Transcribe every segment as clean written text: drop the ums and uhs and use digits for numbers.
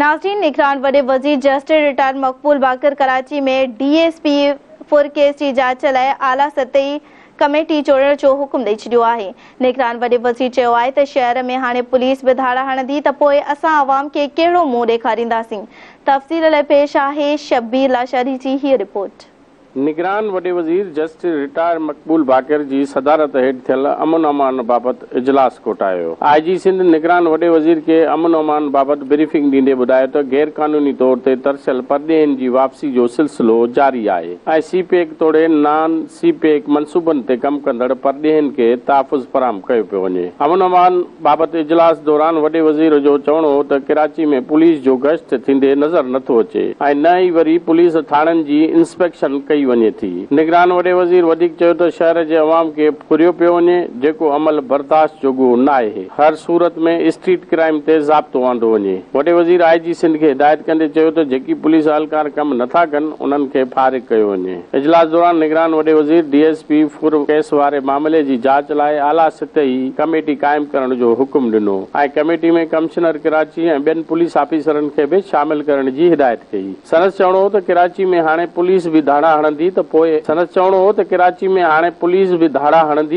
नाज़रीन, निगरान वॾे वज़ीर जस्टिस रिटायर मक़बूल बाक़र कराची में DSP फुर केस की जांच लाइ आला सतही कमेटी जोड़ण जो हुकुम ॾेई छॾियो आहे। निगरान वॾे वज़ीर चयो आहे त शहर में हाणे पुलिस बि धाड़ा हणंदी त पोइ असां आवाम खे कहिड़ो मुंहुं ॾेखारींदासीं। तफ़सील लाइ पेश आहे शब्बीर लाशारी जी हीअ रिपोर्ट। निगरान वॾे वज़ीर जस्टिस रिटायर मक़बूल बाक़र जी सदारत हेठि थियल अमन अमान बाबति इजलास कोटायो। IG सिंध निगरान वॾे वज़ीर खे अमन अमान बाबति ब्रीफिंग ॾींदे ॿुधायो त गैर क़ानूनी तौर ते तरसियल परॾेहनि जी वापसी जो सिलसिलो जारी आहे ऐं CPEC तोड़े नॉन CPEC मंसूबनि ते कमु कंदड़ परॾेहनि खे तहफ़ुज़ फराहम कयो पियो वञे। अमन अमान बाबति इजलास दौरान वॾे वज़ीर जो चवणो हो त कराची में पुलिस जो गश्त थींदे नज़र नथो अचे ऐं न ई वरी पुलिस थाणनि जी इंस्पेक्शन कई वञे थी। निगरान वॾे वज़ीर वधीक चयो त शहर जे अवाम खे फुरियो पियो वञे, जेको अमल बर्दाश्त जोॻो न आहे। हर सूरत में स्ट्रीट क्राइम ते ज़ाब्तो आंदो वञे। वॾे वज़ीर IG सिंध खे हिदायत कंदे चयो त जेकी पुलिस अहलकार कमु नथा कनि उन्हनि खे फारिग कयो वञे। इजलास दौरान निगरान वॾे वज़ीर DSP फुर केस वारे मामले जी जांच लाइ आला सतही कमेटी क़ाइमु करण जो हुकुम ॾिनो ऐं कमेटी में कमिश्नर कराची ऐं ॿियनि पुलिस ऑफिसरनि खे बि शामिल करण जी हिदायत कई। संदसि चवणो हो त कराची में हाणे पुलिस बि धाड़ा हणंदी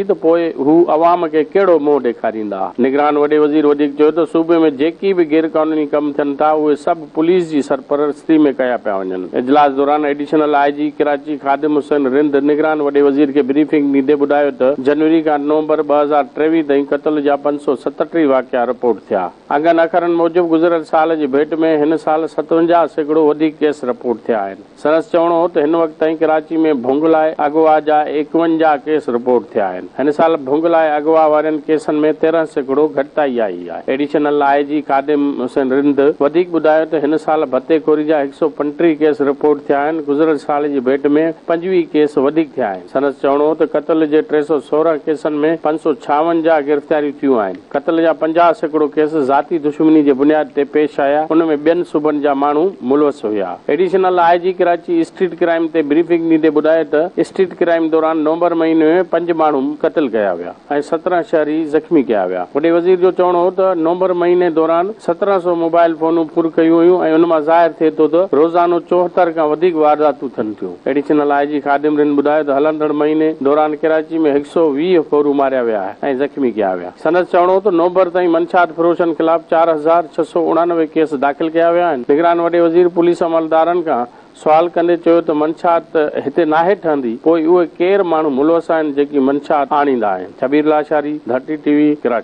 त पोइ हू अवाम खे कहिड़ो मुंहुं ॾेखारींदा। निगरान वॾे वज़ीर वधीक चयो त सूबे में जेकी बि गैर क़ानूनी कम थियनि था उहे सभु पुलिस जी सरपरस्ती में कया पिया वञनि। इजलास दौरान एडिशनल IG कराची खादिम हुसैन रिंद निगरान वॾे वज़ीर खे ब्रीफिंग ॾींदे ॿुधायो त जनवरी खां नवंबर 2023 ताईं क़त्ल जा 537 वाक़िया रिपोर्ट थिया। अॻनि अखरनि मूजिबि गुज़िरियल साल जी भेट में हिन साल 57% वधीक केस रिपोर्ट थिया आहिनि। संदसि चवणो हो त हिन वक़्त ताईं कराची में भुंग लाइ अगवा जा 51 केस रिपोर्ट थिया आहिनि। हिन साल भुंग लाइ अगवा वारनि केसनि में 13% घटिताई आई आहे। एडिशनल IG खादिम हुसैन रिंद वधीक ॿुधायो त हिन साल भत्तेखोरी जा 135 केस रिपोर्ट थिया आहिनि। गुज़िरियल साल जी भेट में 25 केस वधीक थिया आहिनि। संदसि चवणो हो त क़त्ल जे 316 केसनि में 556 गिरफ़्तारियूं थियूं आहिनि। क़त्ल जा 50% केस ज़ाती दुश्मनी जे बुनियाद ते पेश आया, उन में ॿियनि सूबनि जा माण्हू मुलवस हुया। Additional IG Karachi street crime ते ब्रीफिंग ॾींदे ॿुधायो त स्ट्रीट क्राइम दौरान नवंबर महीने में 5 माण्हू क़त्ल कया विया ऐं 17 शहरी ज़ख़्मी कया विया। वॾे वज़ीर जो चवणो हो त नवंबर महीने दौरान 1700 मोबाइल फोनूं फुर कयूं हुयूं ऐं उन मां ज़ाहिर थिए थो त रोज़ानो 74 खां वधीक वारदातूं थियनि थियूं। एडिशनल IG खादिम रिंद ॿुधायो त हलंदड़ महीने दौरान कराची में 120 फोरू मारिया विया ऐं ज़ख़्मी कया विया। संदसि चवणो हो त नवंबर ताईं मंशात फ़रोशनि ख़िलाफ़ 4689 केस दाख़िल कया विया आहिनि। निगरान वॾे वज़ीर पुलिस अमलदारनि खां सुवाल कंदे चयो त मंशात हिते नाहे ठहंदी, पोइ उहे केर माण्हू मुलवस आहिनि जेकी मंशात आणींदा आहिनि। शबीर लाशारी, धरती TV, कराची।